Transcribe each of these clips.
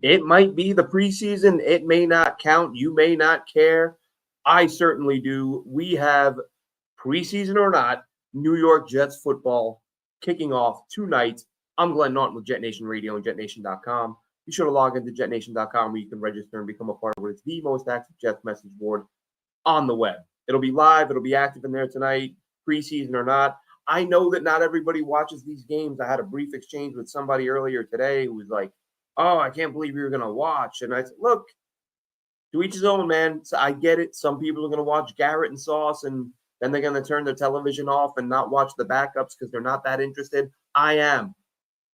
It might be the preseason. It may not count. You may not care. I certainly do. We have, preseason or not, New York Jets football kicking off tonight. I'm Glenn Naughton with Jet Nation Radio and JetNation.com. Be sure to log into JetNation.com where you can register and become a part of what is the most active Jets message board on the web. It'll be live. It'll be active in there tonight, preseason or not. I know that not everybody watches these games. I had a brief exchange with somebody earlier today who was like, "Oh, I can't believe you're going to watch." And I said, look, to each his own, man. So I get it. Some people are going to watch Garrett and Sauce, and then they're going to turn their television off and not watch the backups because they're not that interested. I am.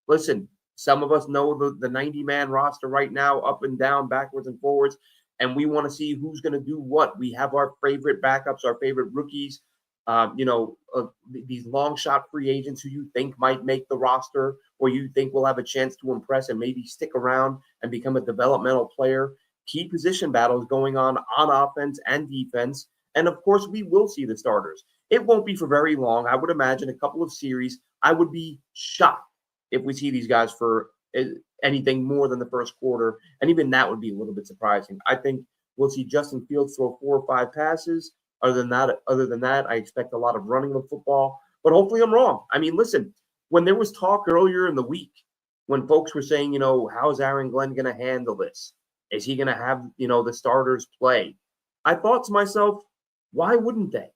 Listen, some of us know the 90-man roster right now, up and down, backwards and forwards, and we want to see who's going to do what. We have our favorite backups, our favorite rookies, these long shot free agents who you think might make the roster or you think will have a chance to impress and maybe stick around and become a developmental player. Key position battles going on offense and defense. And of course, we will see the starters. It won't be for very long. I would imagine a couple of series. I would be shocked if we see these guys for anything more than the first quarter. And even that would be a little bit surprising. I think we'll see Justin Fields throw 4 or 5 passes. Other than that, I expect a lot of running the football. But hopefully I'm wrong. I mean, listen, when there was talk earlier in the week, when folks were saying, how's Aaron Glenn going to handle this? Is he going to have, the starters play? I thought to myself, why wouldn't they?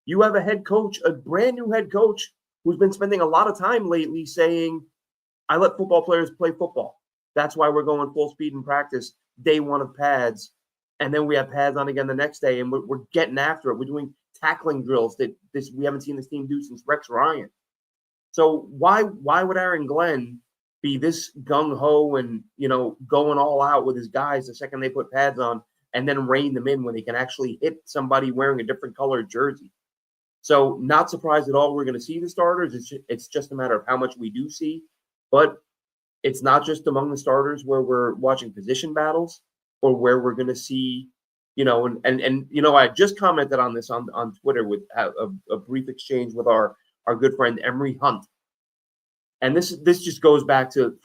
You have a head coach, a brand new head coach, who's been spending a lot of time lately saying, I let football players play football. That's why we're going full speed in practice, day one of pads. And then we have pads on again the next day, and we're getting after it. We're doing tackling drills that we haven't seen this team do since Rex Ryan. So why would Aaron Glenn be this gung-ho and, going all out with his guys the second they put pads on and then rein them in when they can actually hit somebody wearing a different colored jersey? So not surprised at all we're going to see the starters. It's just a matter of how much we do see. But it's not just among the starters where we're watching position battles or where we're going to see, I just commented on this on Twitter with a brief exchange with our good friend Emery Hunt. And this just goes back to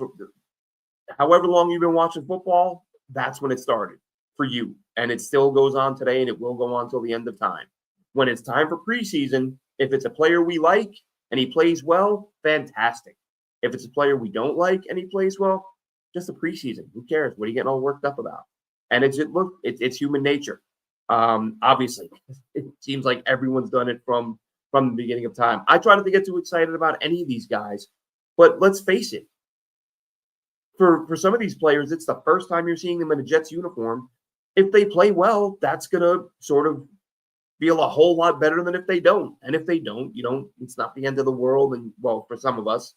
however long you've been watching football, that's when it started for you. And it still goes on today, and it will go on till the end of time. When it's time for preseason, if it's a player we like and he plays well, fantastic. If it's a player we don't like and he plays well, just a preseason. Who cares? What are you getting all worked up about? And it's human nature. Obviously, it seems like everyone's done it from the beginning of time. I try not to get too excited about any of these guys, but let's face it. For some of these players, it's the first time you're seeing them in a Jets uniform. If they play well, that's going to sort of feel a whole lot better than if they don't. And if they don't, it's not the end of the world. And, well, for some of us,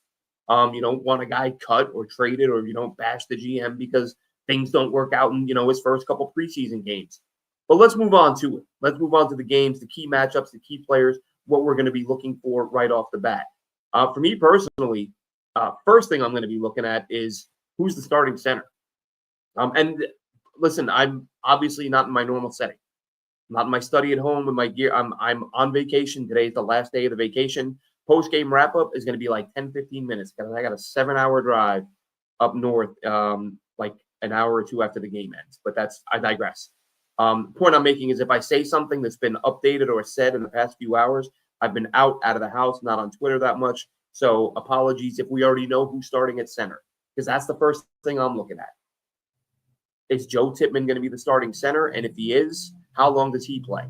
you don't want a guy cut or traded, or you don't bash the GM because things don't work out in, his first couple preseason games. But let's move on to it. Let's move on to the games, the key matchups, the key players, what we're going to be looking for right off the bat. For me personally, first thing I'm going to be looking at is who's the starting center. And listen, I'm obviously not in my normal setting. I'm not in my study at home with my gear. I'm on vacation. Today's the last day of the vacation. Post-game wrap-up is going to be like 10, 15 minutes because I got a 7-hour drive up north, like an hour or two after the game ends. But I digress. Point I'm making is if I say something that's been updated or said in the past few hours, I've been out of the house, not on Twitter that much. So apologies if we already know who's starting at center, because that's the first thing I'm looking at. Is Joe Tippmann going to be the starting center? And if he is, how long does he play?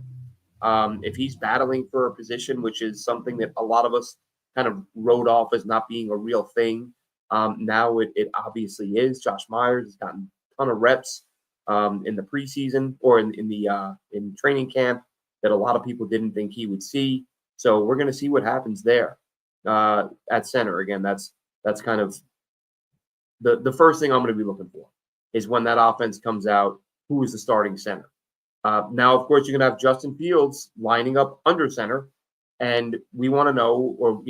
If he's battling for a position, which is something that a lot of us kind of wrote off as not being a real thing, now it obviously is. Josh Myers has gotten a ton of reps in the preseason or in training camp that a lot of people didn't think he would see. So we're going to see what happens there at center. Again, that's kind of the first thing I'm going to be looking for is when that offense comes out, who is the starting center. Now, of course, you're going to have Justin Fields lining up under center, and we want to know, or,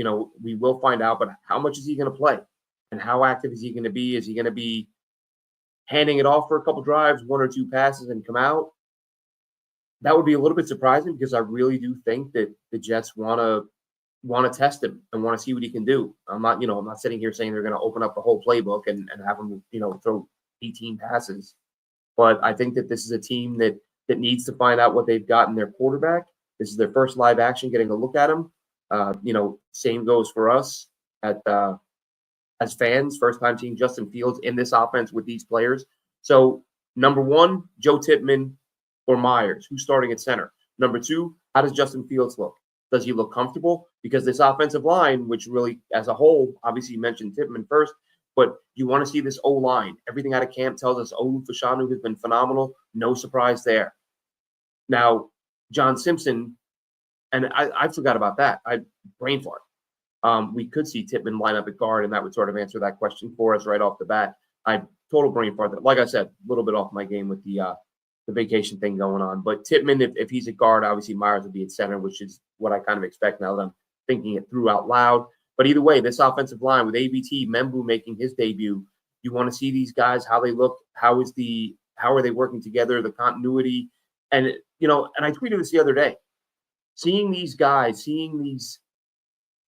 we will find out, but how much is he going to play and how active is he going to be? Is he going to be handing it off for a couple drives, 1 or 2 passes and come out? That would be a little bit surprising because I really do think that the Jets want to test him and want to see what he can do. I'm not sitting here saying they're going to open up the whole playbook and have him, throw 18 passes. But I think that this is a team that needs to find out what they've got in their quarterback. This is their first live action getting a look at him. Same goes for us as fans, first time seeing Justin Fields in this offense with these players. So number one, Joe Tippmann or Myers, who's starting at center? Number two, how does Justin Fields look? Does he look comfortable? Because this offensive line, which really as a whole, obviously you mentioned Tippmann first, but you want to see this O-line. Everything out of camp tells us Olu Fashanu has been phenomenal. No surprise there. Now, John Simpson, and I forgot about that. Brain fart. We could see Tippmann line up at guard, and that would sort of answer that question for us right off the bat. I total brain fart. Like I said, a little bit off my game with the vacation thing going on. But Tippmann, if he's at guard, obviously Myers would be at center, which is what I kind of expect now that I'm thinking it through out loud. But either way, this offensive line with ABT, Membu making his debut, you want to see these guys, how they look, how are they working together, the continuity. And, and I tweeted this the other day, seeing these guys, seeing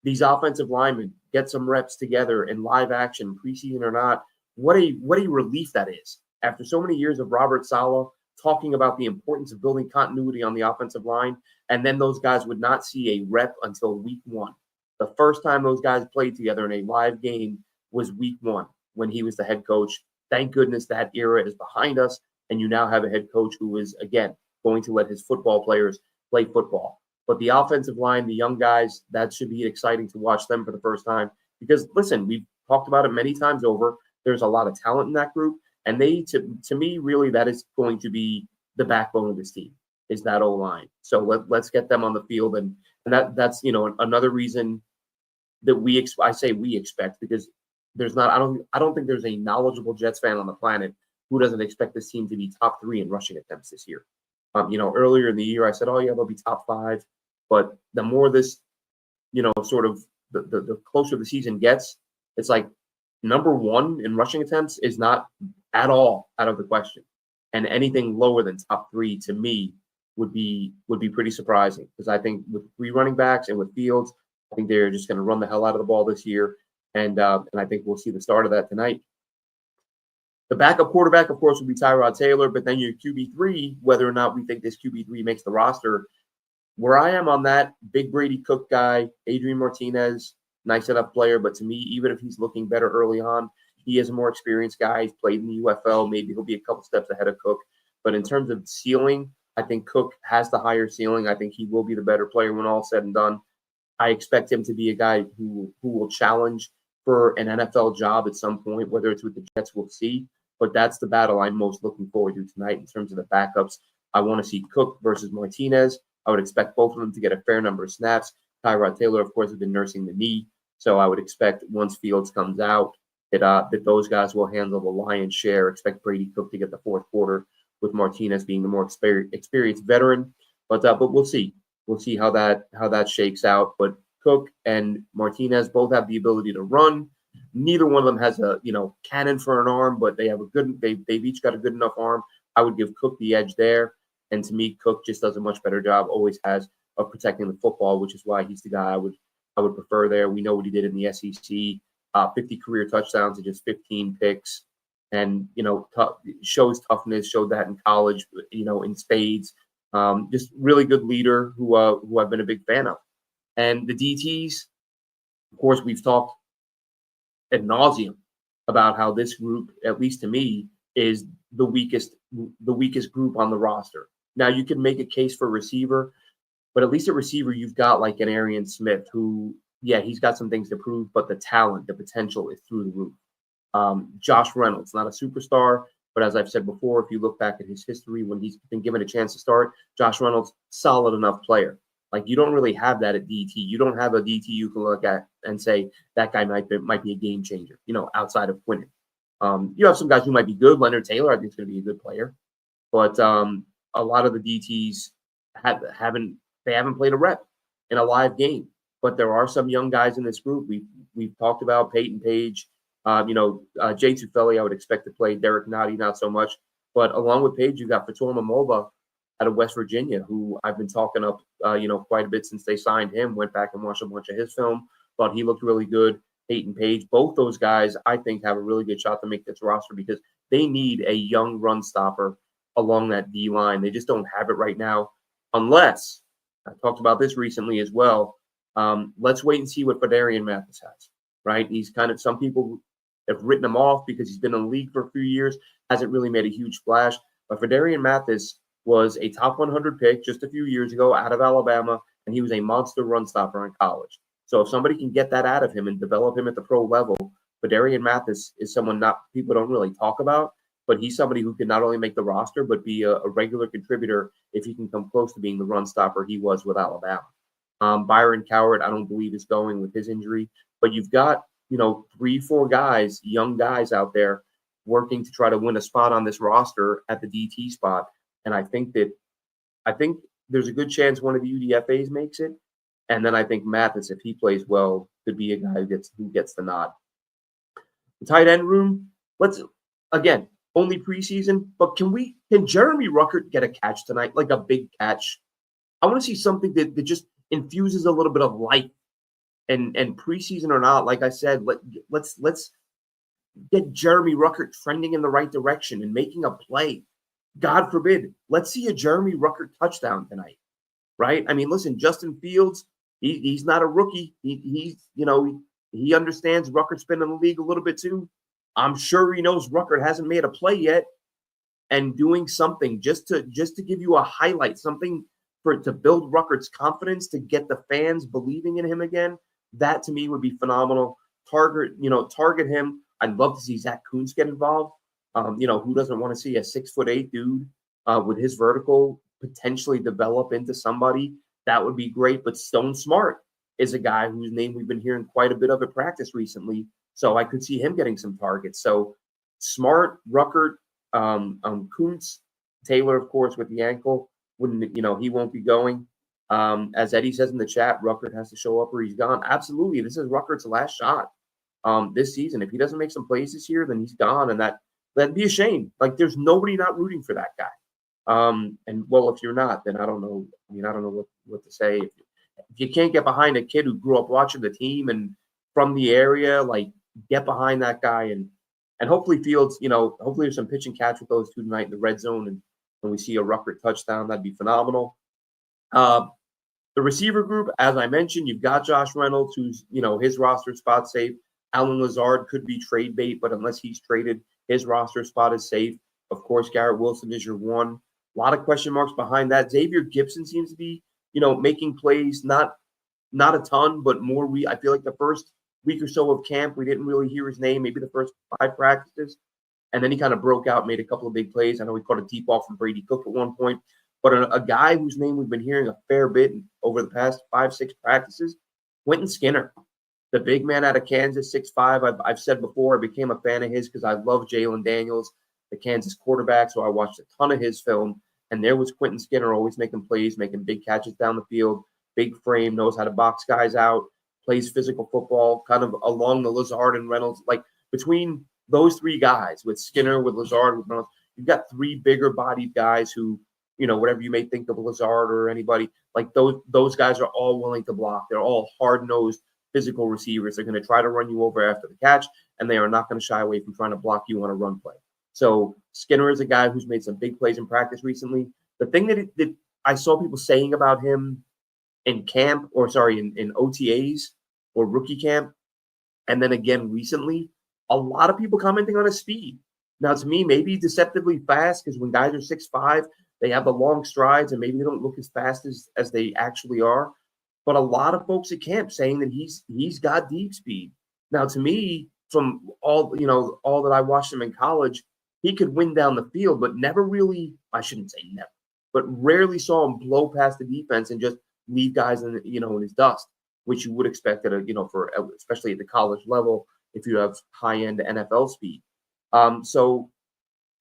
these offensive linemen get some reps together in live action, preseason or not, what a relief that is. After so many years of Robert Saleh talking about the importance of building continuity on the offensive line, and then those guys would not see a rep until week one. The first time those guys played together in a live game was week one when he was the head coach. Thank goodness that era is behind us, and you now have a head coach who is, again, going to let his football players play football. But the offensive line, the young guys, that should be exciting to watch them for the first time. Because, listen, we've talked about it many times over. There's a lot of talent in that group. And to me, really, that is going to be the backbone of this team, is that O-line. So let's get them on the field. And that's, another reason that we expect, because there's not, I don't think there's a knowledgeable Jets fan on the planet who doesn't expect this team to be top 3 in rushing attempts this year. Earlier in the year, I said, oh, yeah, they'll be top 5. But the more this, sort of the closer the season gets, it's like number 1 in rushing attempts is not at all out of the question. And anything lower than top 3 to me would be pretty surprising, because I think with 3 running backs and with Fields, I think they're just going to run the hell out of the ball this year. And I think we'll see the start of that tonight. The backup quarterback, of course, would be Tyrod Taylor, but then your QB3, whether or not we think this QB3 makes the roster, where I am on that, big Brady Cook guy, Adrian Martinez, nice enough player, but to me, even if he's looking better early on, he is a more experienced guy. He's played in the UFL. Maybe he'll be a couple steps ahead of Cook. But in terms of ceiling, I think Cook has the higher ceiling. I think he will be the better player when all said and done. I expect him to be a guy who will challenge for an NFL job at some point, whether it's with the Jets, we'll see. But that's the battle I'm most looking forward to tonight in terms of the backups. I want to see Cook versus Martinez. I would expect both of them to get a fair number of snaps. Tyrod Taylor, of course, has been nursing the knee. So I would expect once Fields comes out that those guys will handle the lion's share. Expect Brady Cook to get the fourth quarter, with Martinez being the more experienced veteran. But we'll see. We'll see how that shakes out. But Cook and Martinez both have the ability to run. Neither one of them has a cannon for an arm, but they have they've each got a good enough arm. I would give Cook the edge there. And to me, Cook just does a much better job, always has, of protecting the football, which is why he's the guy I would prefer there. We know what he did in the SEC, 50 career touchdowns and just 15 picks, and shows toughness. Showed that in college, in spades. Just really good leader who I've been a big fan of. And the DTs, of course, we've talked ad nauseum about how this group, at least to me, is the weakest group on the roster. Now, you can make a case for receiver, but at least at receiver, you've got like an Arian Smith who, yeah, he's got some things to prove, but the talent, the potential is through the roof. Josh Reynolds, not a superstar, but as I've said before, if you look back at his history when he's been given a chance to start, Josh Reynolds, solid enough player. Like, you don't really have that at DT. You don't have a DT you can look at and say that guy might be a game changer, outside of Quinnen. You have some guys who might be good. Leonard Taylor, I think, is going to be a good player. But a lot of the DTs haven't played a rep in a live game. But there are some young guys in this group. We've talked about Peyton Page. Jay Tufele, I would expect to play. Derek Nottie, not so much. But along with Page, you've got Fator Momoba out of West Virginia, who I've been talking up, quite a bit since they signed him. Went back and watched a bunch of his film. Thought he looked really good. Peyton Page, both those guys, I think, have a really good shot to make this roster because they need a young run stopper along that D line. They just don't have it right now, unless I talked about this recently as well. Let's wait and see what Fedarian Mathis has. Right, he's kind of, some people have written him off because he's been in the league for a few years, hasn't really made a huge splash. But Fedarian Mathis was a top 100 pick just a few years ago out of Alabama, and he was a monster run stopper in college. So if somebody can get that out of him and develop him at the pro level, Fedarian Mathis is someone not people don't really talk about, but he's somebody who can not only make the roster but be a regular contributor if he can come close to being the run stopper he was with Alabama. Byron Coward, I don't believe is going with his injury, but you've got 3-4 guys, young guys out there working to try to win a spot on this roster at the DT spot, and I think there's a good chance one of the UDFAs makes it, and then I think Mathis, if he plays well, could be a guy who gets the nod. The tight end room, let's again only preseason, but can Jeremy Ruckert get a catch tonight, like a big catch? I want to see something that just infuses a little bit of life. And preseason or not, like I said, let's get Jeremy Ruckert trending in the right direction and making a play. God forbid, let's see a Jeremy Ruckert touchdown tonight, right? I mean, listen, Justin Fields, he's not a rookie. He understands Ruckert's been in the league a little bit too. I'm sure he knows Ruckert hasn't made a play yet, and doing something just to give you a highlight, something to build Ruckert's confidence, to get the fans believing in him again. That to me would be phenomenal. Target him. I'd love to see Zach Kuntz get involved. Who doesn't want to see a 6'8" dude with his vertical potentially develop into somebody? That would be great. But Stone Smart is a guy whose name we've been hearing quite a bit of at practice recently. So I could see him getting some targets. So Smart, Ruckert, Kuntz, Taylor, of course, with the ankle. He won't be going. As Eddie says in the chat, Ruckert has to show up or he's gone. Absolutely. This is Ruckert's last shot this season. If he doesn't make some plays this year, then he's gone. And that'd be a shame. Like, there's nobody not rooting for that guy. If you're not, then I don't know. I don't know what to say. If you can't get behind a kid who grew up watching the team and from the area, like, get behind that guy. And hopefully Fields, hopefully there's some pitch and catch with those two tonight in the red zone. And when we see a Ruckert touchdown, that'd be phenomenal. The receiver group, as I mentioned, you've got Josh Reynolds, who's, his roster spot safe. Alan Lazard could be trade bait, but unless he's traded, his roster spot is safe. Of course, Garrett Wilson is your one. A lot of question marks behind that. Xavier Gibson seems to be, making plays, not a ton, but more. I feel like the first week or so of camp, we didn't really hear his name, maybe the first 5 practices. And then he kind of broke out, made a couple of big plays. I know he caught a deep ball from Brady Cook at one point. But a guy whose name we've been hearing a fair bit over the past 5-6 practices, Quentin Skinner, the big man out of Kansas, 6'5". I've said before, I became a fan of his because I love Jalen Daniels, the Kansas quarterback. So I watched a ton of his film. And there was Quentin Skinner always making plays, making big catches down the field, big frame, knows how to box guys out, plays physical football, kind of along the Lazard and Reynolds. Like, between those 3 guys, with Skinner, with Lazard, with Reynolds, you've got 3 bigger-bodied guys who, whatever you may think of Lazard or anybody, like those guys are all willing to block. They're all hard-nosed physical receivers. They're going to try to run you over after the catch, and they are not going to shy away from trying to block you on a run play. So Skinner is a guy who's made some big plays in practice recently. The thing that I saw people saying about him in camp, in OTAs or rookie camp, and then again recently, a lot of people commenting on his speed. Now, to me, maybe deceptively fast, because when guys are 6'5", they have the long strides and maybe they don't look as fast as they actually are. But a lot of folks at camp saying that he's got deep speed. Now, to me, from all that I watched him in college, he could win down the field, but never really, I shouldn't say never, but rarely saw him blow past the defense and just leave guys in his dust, which you would expect for especially at the college level if you have high-end NFL speed. So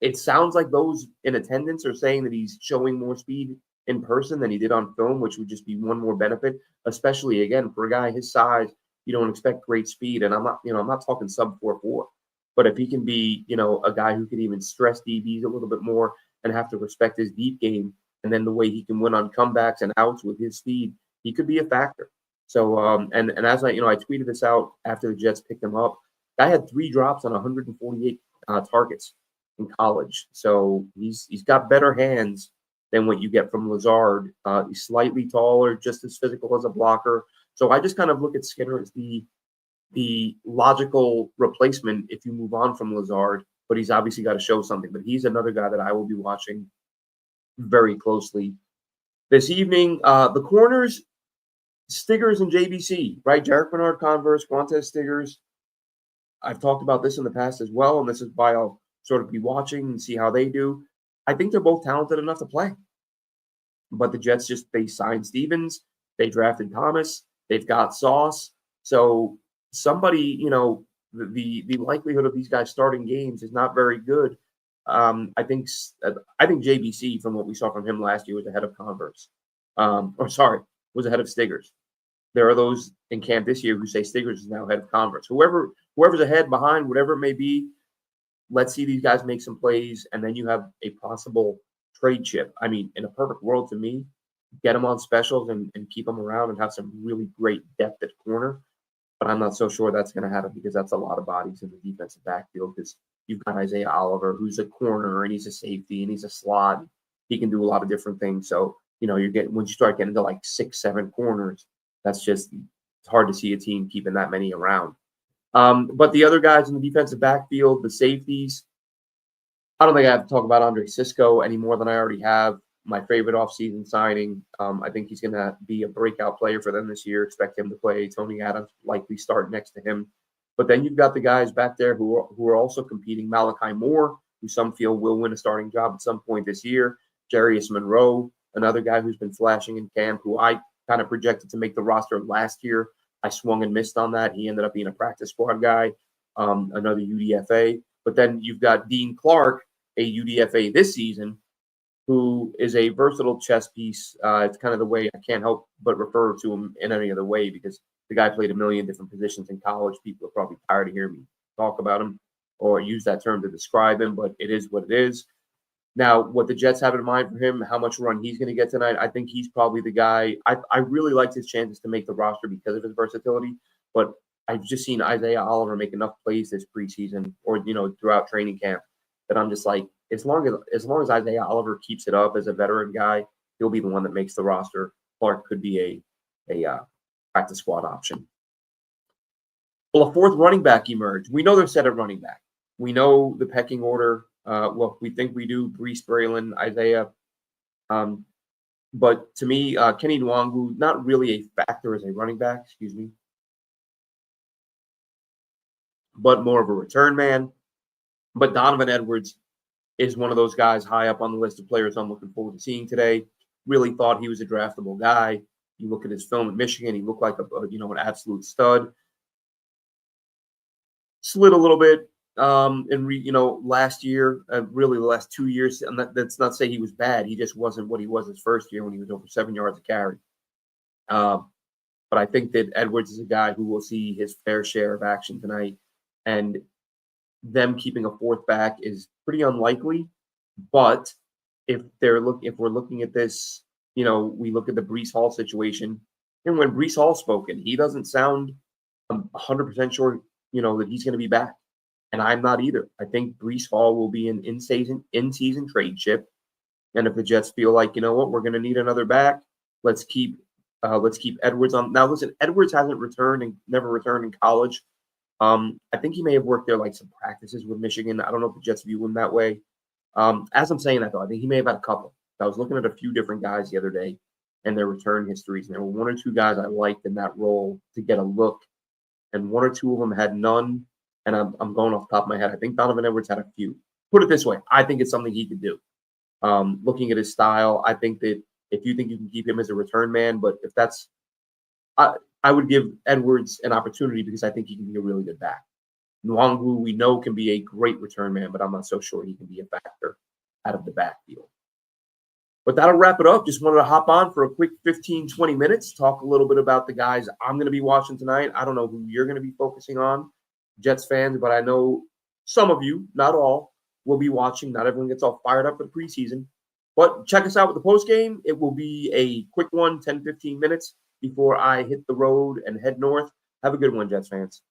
it sounds like those in attendance are saying that he's showing more speed in person than he did on film, which would just be one more benefit, especially, again, for a guy his size. You don't expect great speed, and I'm not talking sub 4.4, but if he can be, a guy who could even stress DBs a little bit more and have to respect his deep game, and then the way he can win on comebacks and outs with his speed, he could be a factor. So, and as I tweeted this out after the Jets picked him up, guy had 3 drops on 148 targets. in college. So he's got better hands than what you get from Lazard. He's slightly taller, just as physical as a blocker. So I just kind of look at Skinner as the logical replacement if you move on from Lazard, but he's obviously got to show something. But he's another guy that I will be watching very closely this evening. The corners, Stiggers and JBC, right? Jarek Bernard Converse, Quantez Stiggers. I've talked about this in the past as well, and this is why I'll sort of be watching and see how they do. I think they're both talented enough to play. But the Jets they signed Stevens, they drafted Thomas, they've got Sauce. So somebody, the likelihood of these guys starting games is not very good. I think JBC, from what we saw from him last year, was ahead of Converse. Was ahead of Stiggers. There are those in camp this year who say Stiggers is now ahead of Converse. Whoever's ahead, behind, whatever it may be, let's see these guys make some plays, and then you have a possible trade chip. I mean, in a perfect world, to me, get them on specials and keep them around and have some really great depth at corner. But I'm not so sure that's going to happen because that's a lot of bodies in the defensive backfield because you've got Isaiah Oliver, who's a corner, and he's a safety, and he's a slot. He can do a lot of different things. So, when you start getting to like 6, 7 corners, it's hard to see a team keeping that many around. But the other guys in the defensive backfield, the safeties, I don't think I have to talk about Andre Cisco any more than I already have. My favorite offseason signing. I think he's going to be a breakout player for them this year. Expect him to play. Tony Adams likely start next to him. But then you've got the guys back there who are also competing. Malachi Moore, who some feel will win a starting job at some point this year. Jarius Monroe, another guy who's been flashing in camp, who I kind of projected to make the roster last year. I swung and missed on that. He ended up being a practice squad guy, another UDFA. But then you've got Dean Clark, a UDFA this season, who is a versatile chess piece. It's kind of the way I can't help but refer to him in any other way because the guy played a million different positions in college. People are probably tired of hearing me talk about him or use that term to describe him, but it is what it is. Now, what the Jets have in mind for him, how much run he's going to get tonight, I think he's probably the guy. I really liked his chances to make the roster because of his versatility, but I've just seen Isaiah Oliver make enough plays this preseason or, throughout training camp that I'm just like, as long as Isaiah Oliver keeps it up as a veteran guy, he'll be the one that makes the roster. Clark could be a practice squad option. Well, a fourth running back emerged. We know they're set at running back. We know the pecking order. We think we do. Breece, Braylon, Isaiah. But to me, Kenny Nwangu, not really a factor as a running back, but more of a return man. But Donovan Edwards is one of those guys high up on the list of players I'm looking forward to seeing today. Really thought he was a draftable guy. You look at his film at Michigan, he looked like an absolute stud. Slid a little bit last year, really the last 2 years. And that's not to say he was bad. He just wasn't what he was his first year when he was over 7 yards a carry. But I think that Edwards is a guy who will see his fair share of action tonight. And them keeping a fourth back is pretty unlikely. But if we're looking at this, we look at the Breece Hall situation. And when Breece Hall spoken, he doesn't sound 100% sure, that he's going to be back. And I'm not either. I think Breece Hall will be an in-season trade chip. And if the Jets feel like, we're going to need another back, let's keep Edwards on. Now, listen, Edwards hasn't returned and never returned in college. I think he may have worked there like some practices with Michigan. I don't know if the Jets view him that way. As I'm saying that, though, I think he may have had a couple. I was looking at a few different guys the other day and their return histories. And there were 1 or 2 guys I liked in that role to get a look. And 1 or 2 of them had none. And I'm going off the top of my head. I think Donovan Edwards had a few. Put it this way. I think it's something he could do. Looking at his style, I think that if you think you can keep him as a return man, but if that's I would give Edwards an opportunity because I think he can be a really good back. Nwangu, we know, can be a great return man, but I'm not so sure he can be a factor out of the backfield. But that'll wrap it up. Just wanted to hop on for a quick 15, 20 minutes, talk a little bit about the guys I'm going to be watching tonight. I don't know who you're going to be focusing on, Jets fans, but I know some of you, not all, will be watching. Not everyone gets all fired up for the preseason. But check us out with the postgame. It will be a quick one, 10, 15 minutes before I hit the road and head north. Have a good one, Jets fans.